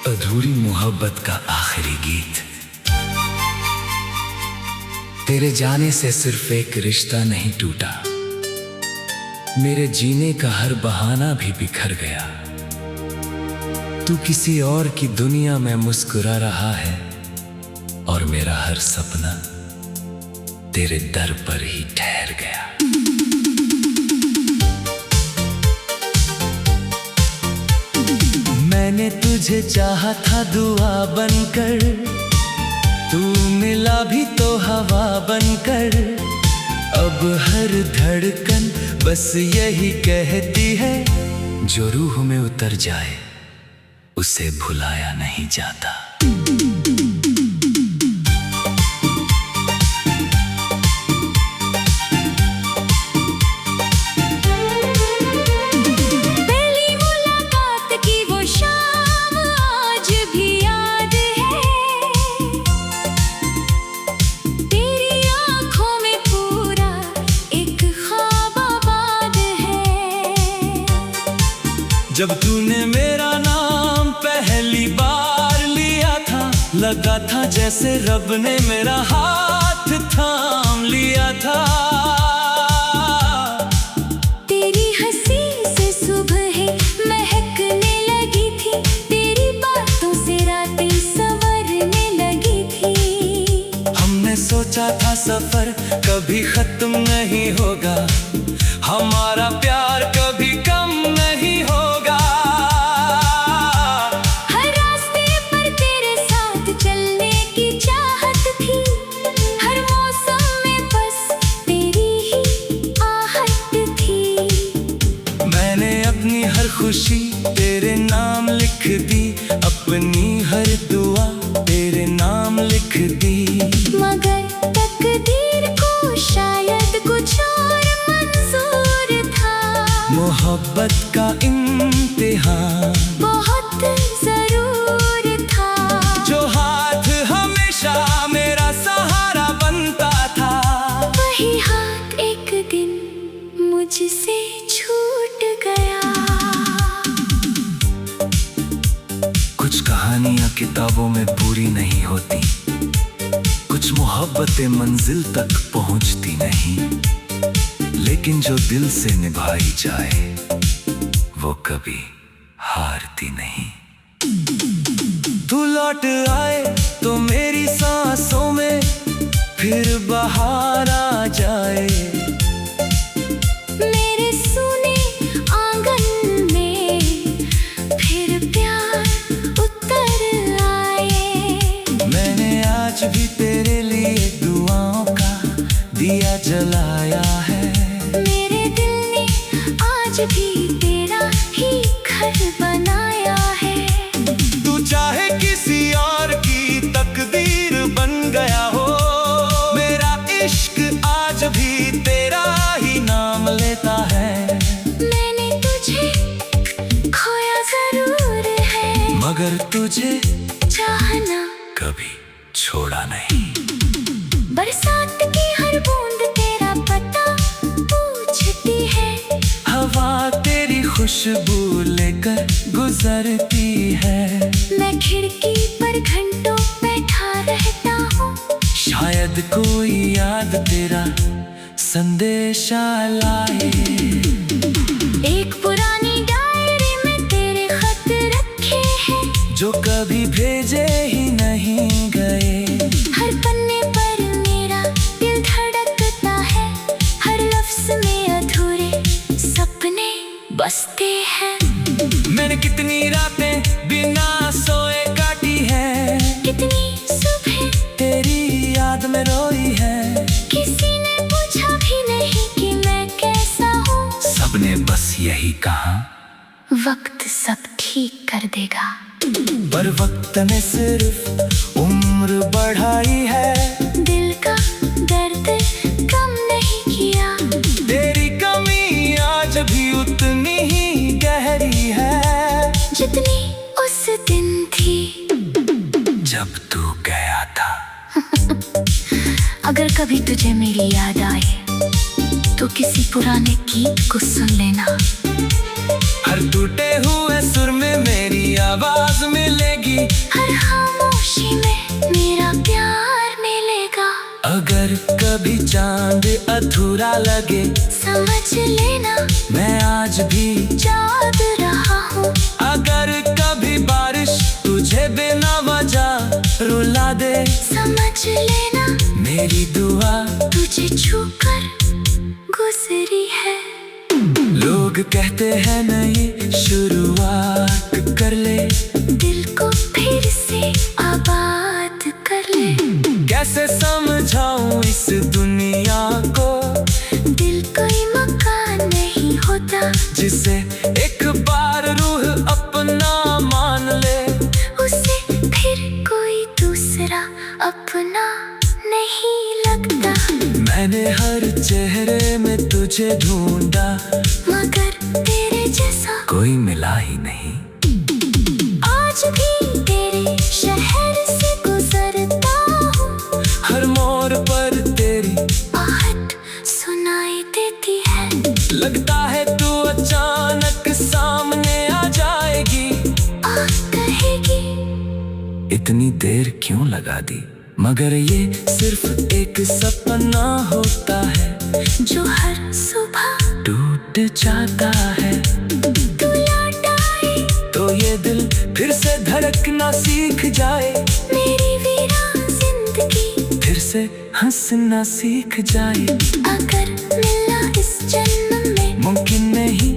अधूरी मोहब्बत का आखिरी गीत। तेरे जाने से सिर्फ एक रिश्ता नहीं टूटा, मेरे जीने का हर बहाना भी बिखर गया। तू किसी और की दुनिया में मुस्कुरा रहा है और मेरा हर सपना तेरे दर पर ही ठहर गया। मैंने तुझे चाहा था दुआ बनकर, तू मिला भी तो हवा बनकर। अब हर धड़कन बस यही कहती है, जो रूह में उतर जाए उसे भुलाया नहीं जाता। जब तूने मेरा नाम पहली बार लिया था, लगा था जैसे रब ने मेरा हाथ थाम लिया था। तेरी हंसी से सुबह महकने लगी थी, तेरी बातों से रातें संवरने लगी थी। हमने सोचा था सफर कभी खत्म नहीं होगा, हमारा प्यार कभी कम नहीं होगा। हर रास्ते पर तेरे साथ चलने की चाहत थी, हर मौसम में बस तेरी ही आहट थी। मैंने अपनी हर खुशी तेरे नाम लिख दी, अपनी हर दुआ तेरे नाम लिख दी। मगर तकदीर को शायद कुछ और मंजूर था। मोहब्बत का इम्तिहान बहुत जरूर था, जो हाथ हमेशा मेरा सहारा बनता था, वही हाथ एक दिन मुझसे छूट गया। कुछ कहानियां किताबों में पूरी नहीं होती, कुछ मोहब्बतें मंजिल तक पहुंचती नहीं, लेकिन जो दिल से निभाई जाए वो कभी हारती नहीं। तू लौट आए तो मेरी सांसों में फिर बहार आ जाए। मेरे सूने आंगन में फिर प्यार उतर आए। मैंने आज भी तेरे लिए दुआओं का दिया जलाया है। मेरे दिल ने आज भी तेरा ही घर बनाया है। तू चाहे किसी और की तकदीर बन गया हो, मेरा इश्क आज भी तेरा ही नाम लेता है। मैंने तुझे खोया जरूर है, मगर तुझे चाहना कभी छोड़ा नहीं। बरसात की हर बूंद तेरा पता पूछती है, हवा तेरी खुशबू लेकर गुजरती है। मैं खिड़की पर घंटों बैठा रहता हूँ, शायद कोई याद तेरा संदेशा लाए। एक पुरानी डायरी में तेरे खत रखे हैं, जो कभी भेजे ही नहीं गए। हर पन्ने पर मेरा दिल धड़कता है, हर लफ्ज में अधूरे सपने बसते हैं। मैंने कितनी रातें बिना सोए काटी है, कितनी सुबह तेरी याद में रोई है। किसी ने पूछा भी नहीं कि मैं कैसा हूँ, सबने बस यही कहा, वक्त सब ठीक कर देगा। पर वक्त ने सिर्फ उम्र बढ़ाई है, दिल का दर्द कम नहीं किया। तेरी कमी आज भी उतनी ही गहरी है, जितनी उस दिन थी जब तू गया था। अगर कभी तुझे मेरी याद आए तो किसी पुराने गीत को सुन लेना। हर टूटे हुए सुर में मेरी आवाज मिलेगी, हर खामोशी में मेरा प्यार मिलेगा। अगर कभी चांद अधूरा लगे, समझ लेना मैं आज भी याद रहा हूँ। अगर कभी बारिश तुझे बिना वजह रुला दे, समझ लेना मेरी दुआ तुझे छूकर गुजरी है। लोग कहते हैं नई शुरुआत कर ले, दिल को फिर से आबाद कर ले। कैसे समझाऊं इस दुनिया को, दिल कोई मकान नहीं होता, जिसे एक बार रूह अपना मान ले, उसे फिर कोई दूसरा अपना नहीं लगता। मैंने हर चेहरे में तुझे ढूंढा, मगर तेरे जैसा कोई मिला ही नहीं। आज भी तेरे शहर से गुजरता हूँ, हर मोड़ पर तेरी आहट सुनाई देती है। लगता है तू अचानक सामने आ जाएगी, आ कहेगी इतनी देर क्यों लगा दी। मगर ये सिर्फ एक सपना होता है, जो हर सुबह टूट जाता है। तू लौट आए तो ये दिल फिर से धड़कना सीख जाए, मेरी वीरान जिंदगी फिर से हंसना सीख जाए। अगर मिलना इस जन्म में मुमकिन नहीं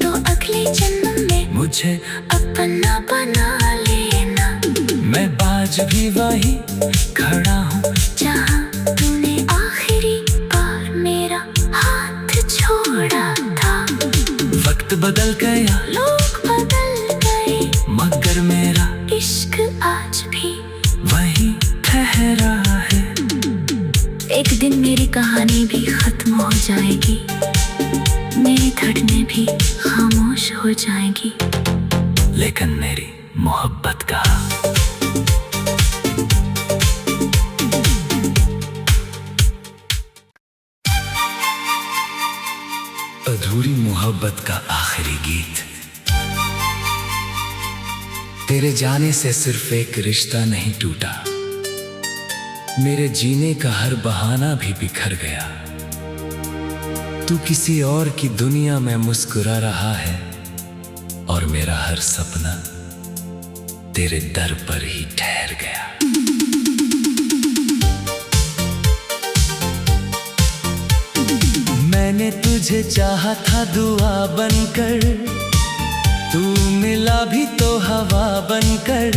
तो अगले जन्म में मुझे अपना बना लेना। मैं बाज भी वही खड़ा हूँ, जहाँ तूने आखिरी बार मेरा हाथ छोड़ा था। वक्त बदल गया लोग बदल गए, मगर मेरा इश्क आज भी वही ठहरा है। एक दिन मेरी कहानी भी खत्म हो जाएगी, मेरी धड़कनें भी खामोश हो जाएंगी, लेकिन मेरी मोहब्बत का अधूरी मोहब्बत का आखिरी गीत। तेरे जाने से सिर्फ एक रिश्ता नहीं टूटा, मेरे जीने का हर बहाना भी बिखर गया। तू किसी और की दुनिया में मुस्कुरा रहा है, और मेरा हर सपना तेरे दर पर ही ठहर गया। मैंने तुझे चाहा था दुआ बनकर, तू मिला भी तो हवा बनकर।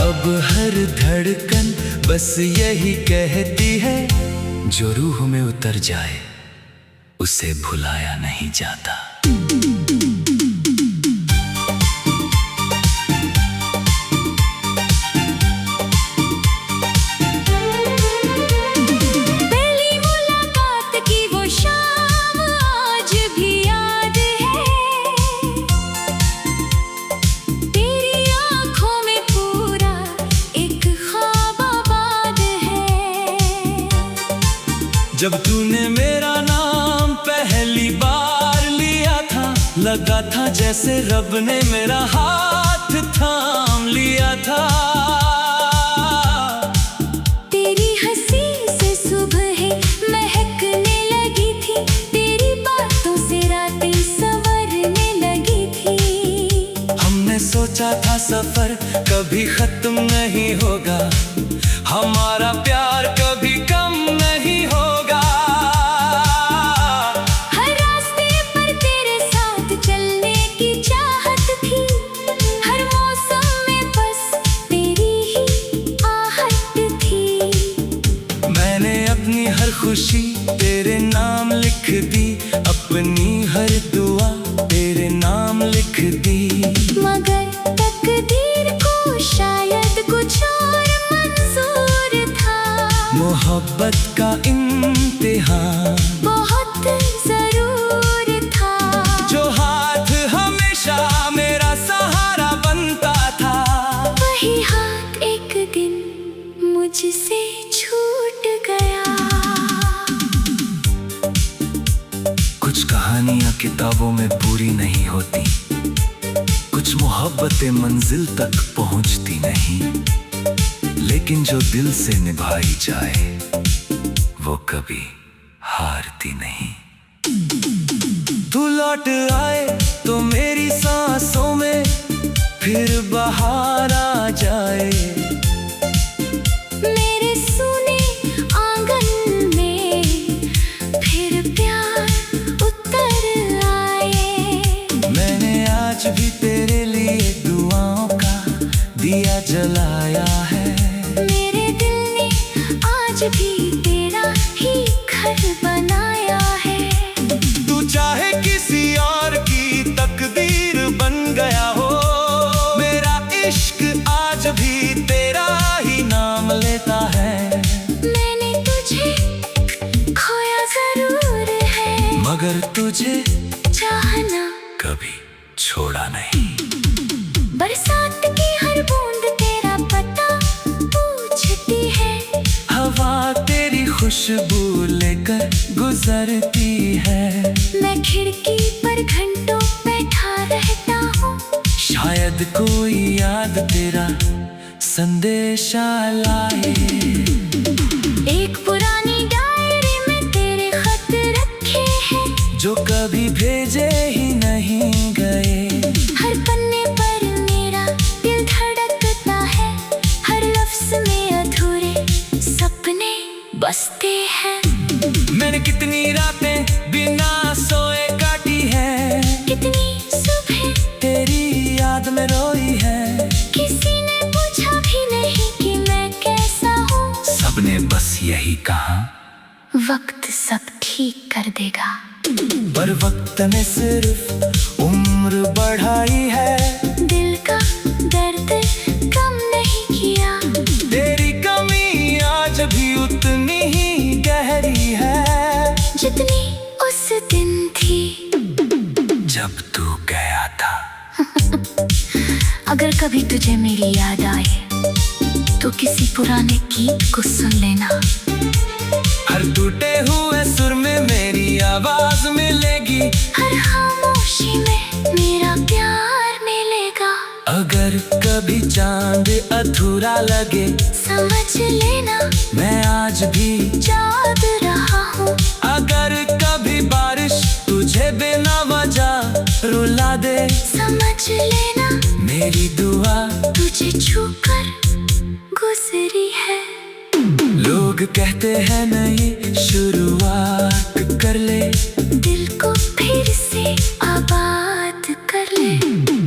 अब हर धड़कन बस यही कहती है, जो रूह में उतर जाए उसे भुलाया नहीं जाता। पहली मुलाकात की वो शाम आज भी याद है, तेरी आंखों में पूरा एक ख्वाब आबाद है। जब तूने मेरा नाम पहली बार लिया था, लगा था जैसे रब ने मेरा हाथ थाम लिया था। तेरी हंसी से सुबह महकने लगी थी, तेरी बातों से रातें संवरने लगी थी। हमने सोचा था सफर कभी खत्म नहीं होगा, हमारा प्यार कभी कम नहीं होगा। हर रास्ते पर तेरे साथ चलने की चाहत थी, हर मौसम में बस तेरी ही आहट थी। मैंने अपनी हर खुशी तेरे नाम लिख दी, अपनी हर दुआ तेरे नाम लिख दी। मगर तकदीर को शायद कुछ और मंजूर था, मोहब्बत का इम्तिहान बहुत जरूर था। जो हाथ हमेशा मेरा सहारा बनता था, वही हाथ एक दिन मुझसे छूट गया। कुछ कहानियां किताबों में पूरी नहीं होती, कुछ मोहब्बत मोहब्बतें मंजिल तक पहुंचती नहीं, लेकिन जो दिल से निभाई जाए वो कभी हारती नहीं। तू लौट आए तो मेरी सांसों में फिर बहार आ जाए। मेरे सूने आंगन में फिर प्यार उतर आए। मैंने आज भी तेरे लिए दुआओं का दिया जलाया है। मेरे दिल ने आज भी तेरा ही घर बनाया है। तू चाहे किसी और की तकदीर बन गया हो, मेरा इश्क आज भी तेरा ही नाम लेता है। मैंने तुझे खोया जरूर है, मगर तुझे चाहना कभी छोड़ा नहीं। बरसात की हर बूंद तेरा पता पूछती है। हवा तेरी खुशबू लेकर गुजरती है। मैं खिड़की पर घंटों बैठा रहता हूँ, शायद कोई याद तेरा संदेशा लाए। एक पुरानी डायरी में तेरे खत रखे हैं, जो कभी भेजे ही नहीं गए। हर पन्ने पर मेरा दिल धड़कता है, हर लफ्ज में अधूरे सपने बसते हैं। मैंने कितनी रातें बिना सोए काटी है, कितनी सुबह तेरी याद में रोई है। किसी ने पूछा भी नहीं कि मैं कैसा हूँ, सबने बस यही कहा वक्त सब ठीक कर देगा। पर वक्त ने सिर्फ उम्र बढ़ाई है, दिल का दर्द कम नहीं किया। तेरी कमी आज भी उतनी ही गहरी है, जितनी उस दिन थी जब तू गया था। अगर कभी तुझे मेरी याद आए तो किसी पुराने गीत को सुन लेना। हर टूटे हुए सुर में मेरी आवाज मिलेगी, हर खामोशी में मेरा प्यार मिलेगा। अगर कभी चांद अधूरा लगे समझ लेना मैं आज भी याद रहा हूँ। अगर कभी बारिश तुझे बिना वजह रुला दे, समझ लेना मेरी दुआ तुझे छूकर गुजरी है। लोग कहते हैं नई शुरुआत कर ले, दिल को फिर से आबाद कर ले।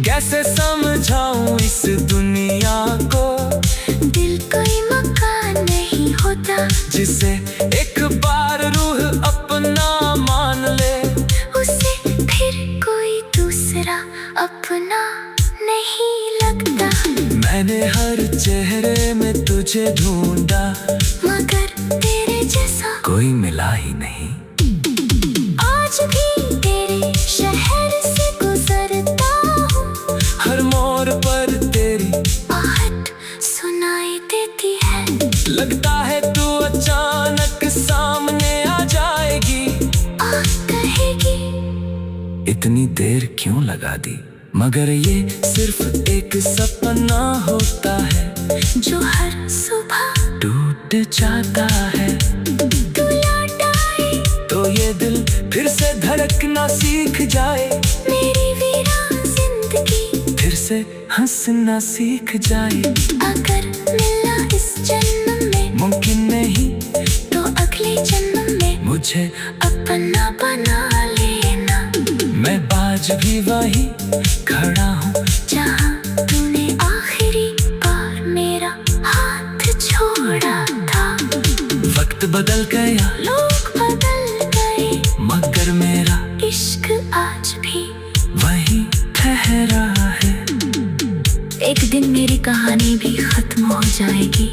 कैसे समझाऊं इस दुनिया को, दिल कोई मकान नहीं होता, जिसे एक बार रूह अपना मान ले, उसे फिर कोई दूसरा अपना नहीं लगता। मैंने हर चेहरे में तुझे ढूंढा, मगर तेरे जैसा कोई मिला ही नहीं। आज भी तेरे शहर से गुजरता हूँ, हर मोड़ पर तेरी आहट सुनाई देती है। लगता है तू अचानक सामने आ जाएगी, कहेगी इतनी देर क्यों लगा दी। मगर ये सिर्फ एक सपना होता है, जो हर सुबह टूट जाता है। तू लौट आए तो ये दिल फिर से धड़कना सीख जाए, मेरी वीरान जिंदगी फिर से हंसना सीख जाए। अगर मिलना इस जन्म में मुमकिन नहीं तो अगले जन्म में मुझे अपना बना लेना। मैं बाज भी वही खड़ा हूँ, जहाँ तूने आखिरी बार मेरा हाथ छोड़ा था। वक्त बदल गया, लोग बदल गए, मगर मेरा इश्क आज भी वही ठहरा है। एक दिन मेरी कहानी भी खत्म हो जाएगी,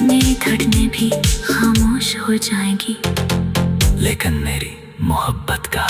मेरी धड़कनें भी खामोश हो जाएगी, लेकिन मेरी मोहब्बत का